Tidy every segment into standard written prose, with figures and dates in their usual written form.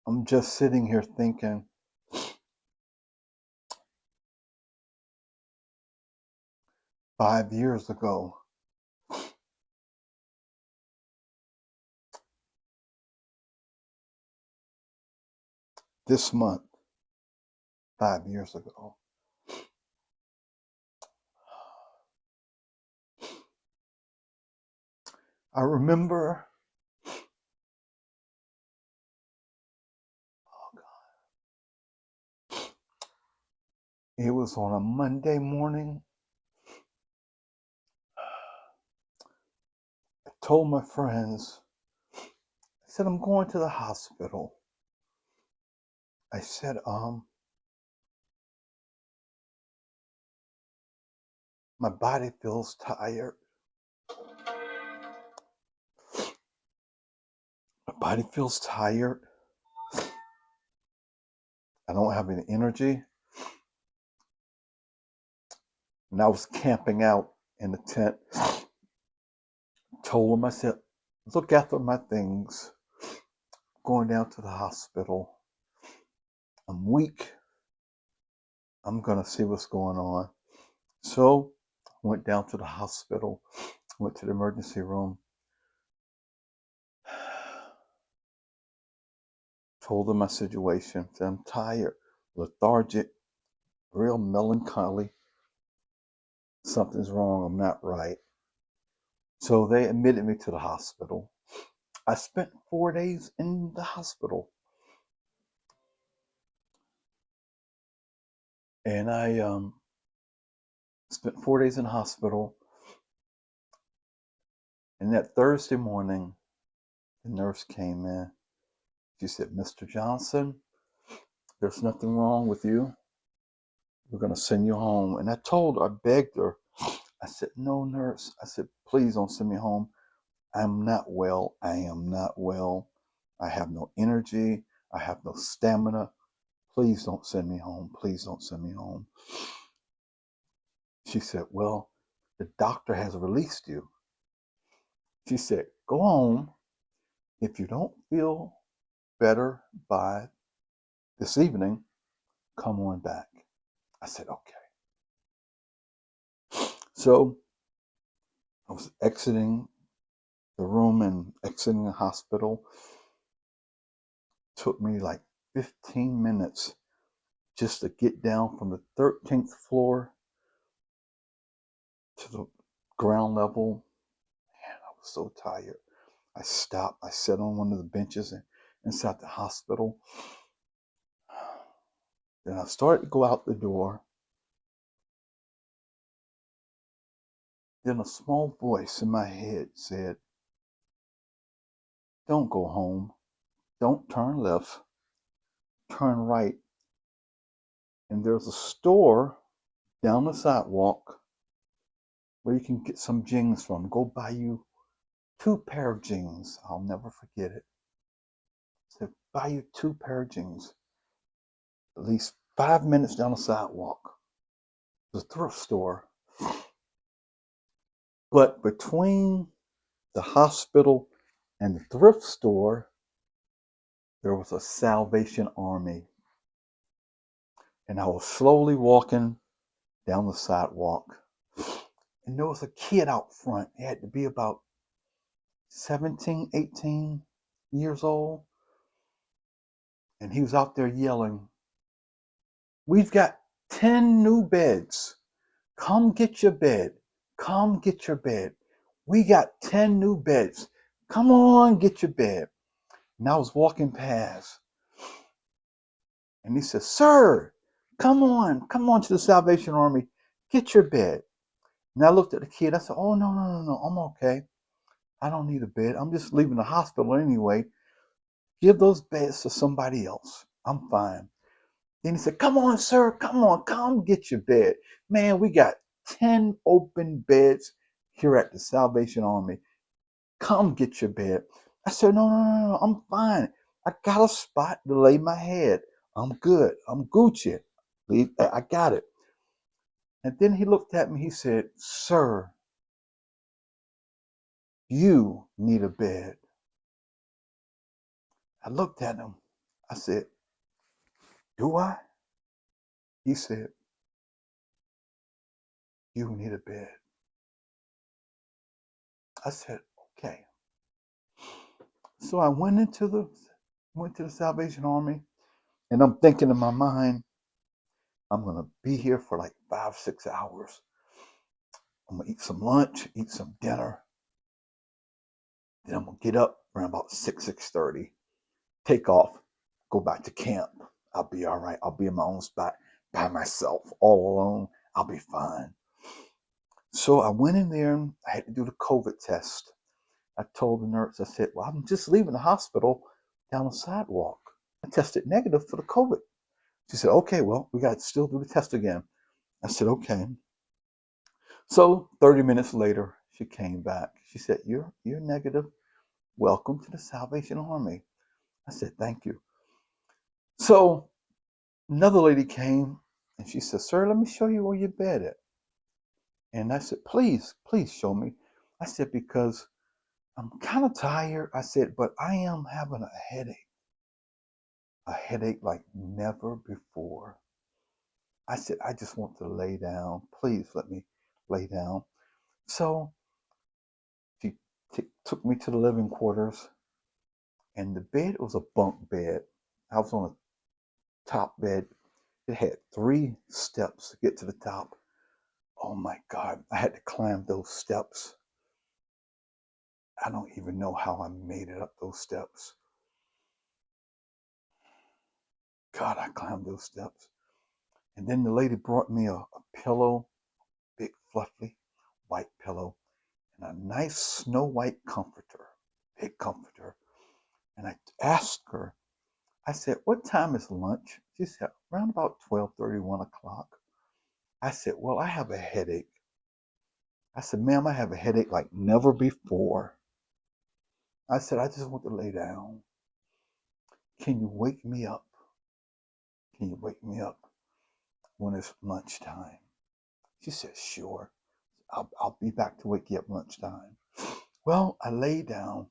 I'm just sitting here thinking, 5 years ago, this month, 5 years ago, I remember, it was on a Monday morning. I told my friends, I said, I'm going to the hospital. I said, my body feels tired. My body feels tired. I don't have any energy. And I was camping out in the tent. Told them, I said, look after my things. Going down to the hospital. I'm weak. I'm going to see what's going on. So I went down to the hospital, went to the emergency room, told them my situation. Said, I'm tired, lethargic, real melancholy. Something's wrong. I'm not right. So they admitted me to the hospital. I spent 4 days in the hospital. And I spent 4 days in the hospital. And that Thursday morning, the nurse came in. She said, Mr. Johnson, there's nothing wrong with you. We're going to send you home. And I told her, I begged her. I said, no, nurse. I said, please don't send me home. I'm not well. I am not well. I have no energy. I have no stamina. Please don't send me home. Please don't send me home. She said, well, the doctor has released you. She said, go home. If you don't feel better by this evening, come on back. I said, okay. So I was exiting the room and exiting the hospital. It took me like 15 minutes just to get down from the 13th floor to the ground level. Man, I was so tired. I stopped. I sat on one of the benches inside the hospital. Then I started to go out the door. Then a small voice in my head said, don't go home. Don't turn left. Turn right. And there's a store down the sidewalk where you can get some jeans from. Go buy you 2 pair of jeans. I'll never forget it. Said, buy you 2 pair of jeans. At least 5 minutes down the sidewalk. The thrift store. But between the hospital and the thrift store, there was a Salvation Army. And I was slowly walking down the sidewalk. And there was a kid out front. He had to be about 17, 18 years old. And he was out there yelling, we've got 10 new beds. Come get your bed. Come get your bed. We got 10 new beds. Come on, get your bed. And I was walking past. And he said, sir, come on to the Salvation Army. Get your bed. And I looked at the kid. I said, oh, no. I'm okay. I don't need a bed. I'm just leaving the hospital anyway. Give those beds to somebody else. I'm fine. Then he said, come on, sir. Come get your bed. Man, we got 10 open beds here at the Salvation Army. Come get your bed. I said, no. I'm fine. I got a spot to lay my head. I'm good. I'm Gucci. I got it. And then he looked at me. He said, sir, you need a bed. I looked at him. I said, do I? He said, you need a bed. I said, okay. So I went to the Salvation Army, and I'm thinking in my mind, I'm gonna be here for like 5-6 hours. I'm gonna eat some lunch, eat some dinner, then I'm gonna get up around about 6:30, take off, go back to camp. I'll be all right. I'll be in my own spot by myself, all alone. I'll be fine. So I went in there and I had to do the COVID test. I told the nurse, I said, well, I'm just leaving the hospital down the sidewalk. I tested negative for the COVID. She said, okay, well, we got to still do the test again. I said, okay. So 30 minutes later, she came back. She said, you're negative. Welcome to the Salvation Army. I said, thank you. So another lady came and she said, sir, let me show you where your bed is. And I said, please show me. I said, because I'm kind of tired. I said, but I am having a headache like never before. I said, I just want to lay down. Please let me lay down. So she took me to the living quarters, and the bed was a bunk bed. I was on a top bed. It had 3 steps to get to the top. Oh my God, I had to climb those steps. I don't even know how I made it up those steps. God, I climbed those steps. And then the lady brought me a pillow, big fluffy white pillow, and a nice snow white comforter, big comforter. And I asked her, I said, what time is lunch? She said, around about 12:30, 1 o'clock. I said, well, I have a headache. I said, ma'am, I have a headache like never before. I said, I just want to lay down. Can you wake me up? Can you wake me up when it's lunchtime? She said, sure. I'll be back to wake you up lunchtime. Well, I lay down.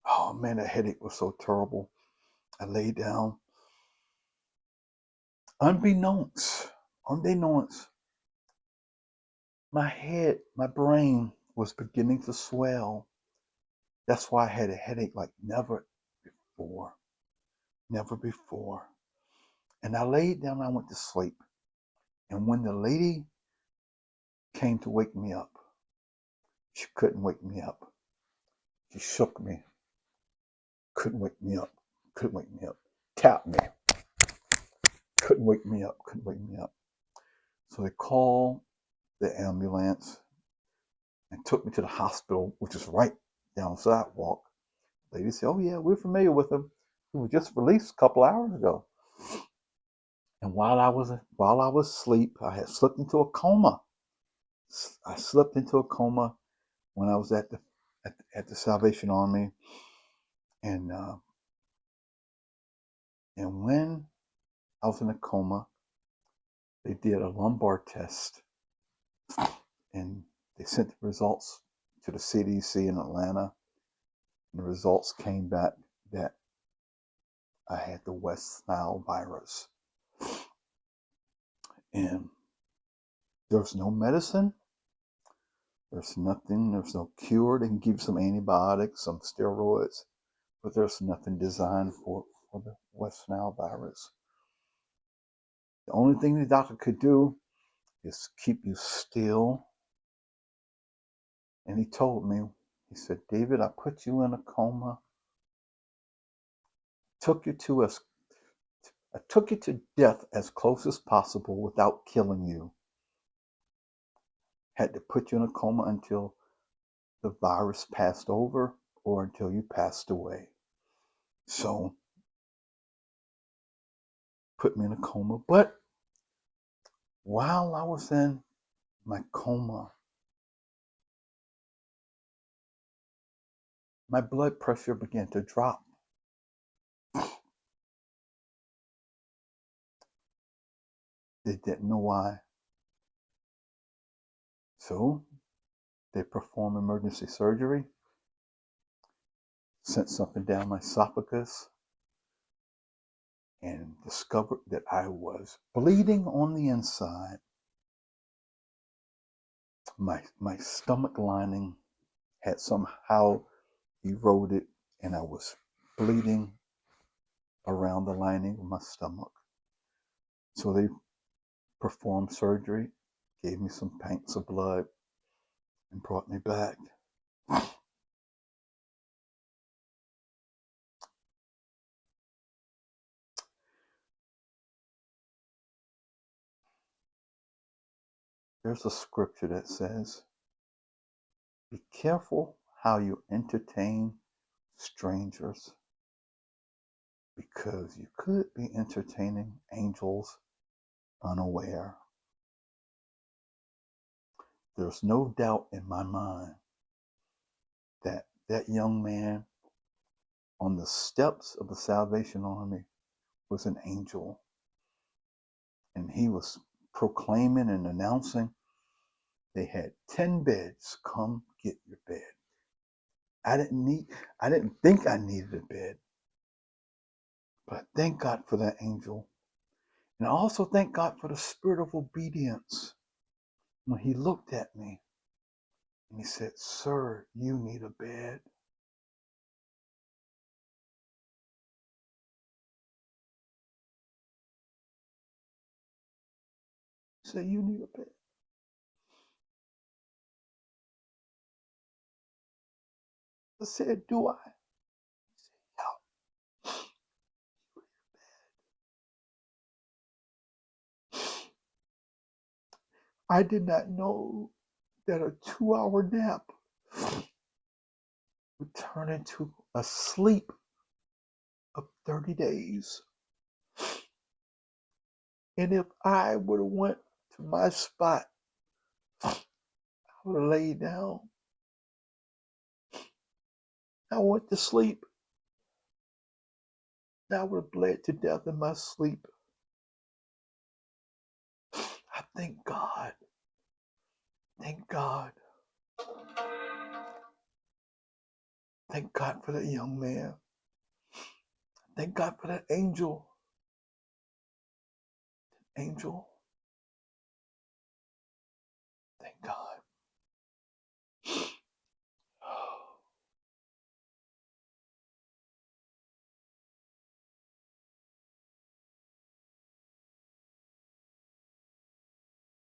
Oh man, the headache was so terrible. I lay down. Unbeknownst, my head, my brain was beginning to swell. That's why I had a headache like never before. Never before. And I laid down, I went to sleep. And when the lady came to wake me up, she couldn't wake me up. She shook me. Couldn't wake me up. Couldn't wake me up. Tapped me. Couldn't wake me up. Couldn't wake me up. So they called the ambulance and took me to the hospital, which is right down the sidewalk. The lady said, oh yeah, we're familiar with him. He was just released a couple hours ago. And while I was asleep, I had slipped into a coma. I slipped into a coma when I was at the Salvation Army, and when I was in a coma, they did a lumbar test, and they sent the results to the CDC in Atlanta. And the results came back that I had the Nile virus, and there's no medicine. There's nothing. There's no cure. They can give some antibiotics, some steroids, but there's nothing designed for the West Nile virus. The only thing the doctor could do is keep you still. And he told me, he said, David, I put you in a coma. I took you to death as close as possible without killing you. Had to put you in a coma until the virus passed over or until you passed away. So put me in a coma. But while I was in my coma, my blood pressure began to drop. They didn't know why. So they performed emergency surgery. sent something down my esophagus and discovered that I was bleeding on the inside. My stomach lining had somehow eroded, and I was bleeding around the lining of my stomach. So they performed surgery, gave me some pints of blood, and brought me back. There's a scripture that says, "Be careful how you entertain strangers, because you could be entertaining angels unaware." There's no doubt in my mind that that young man on the steps of the Salvation Army was an angel, and he was proclaiming and announcing they had 10 beds. Come get your bed. I didn't think I needed a bed, but thank God for that angel. And I also thank God for the spirit of obedience when he looked at me and he said, "Sir, you need a bed." He said, "You need a bed." I said, "Do I?" He said, "Yeah." I did not know that a 2-hour nap would turn into a sleep of 30 days. And if I would have went to my spot, I would have laid down. I went to sleep. I would have bled to death in my sleep. I thank God. Thank God. Thank God for that young man. Thank God for that angel. Angel.